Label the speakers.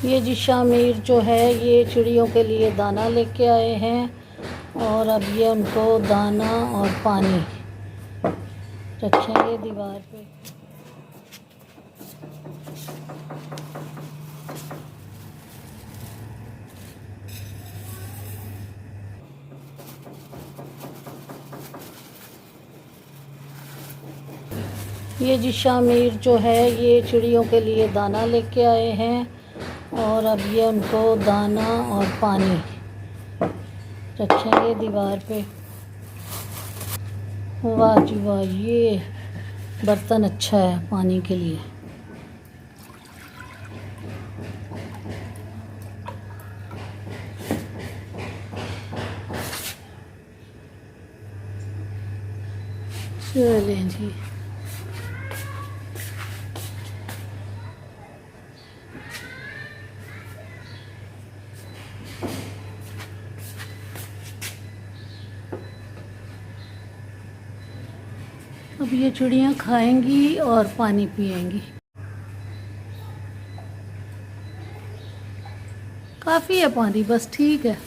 Speaker 1: ये जी शामिर जो है ये चिड़ियों के लिए दाना लेके आए हैं और अब ये उनको दाना और पानी रखेंगे दीवार पे। ये जी शामिर जो है ये चिड़ियों के लिए दाना लेके आए हैं और अब ये उनको दाना और पानी रखेंगे दीवार पे। वाह जी वाह, ये बर्तन अच्छा है पानी के लिए। चलें जी, अब ये चिड़ियाँ खाएंगी और पानी पिएंगी। काफ़ी है पानी, बस ठीक है।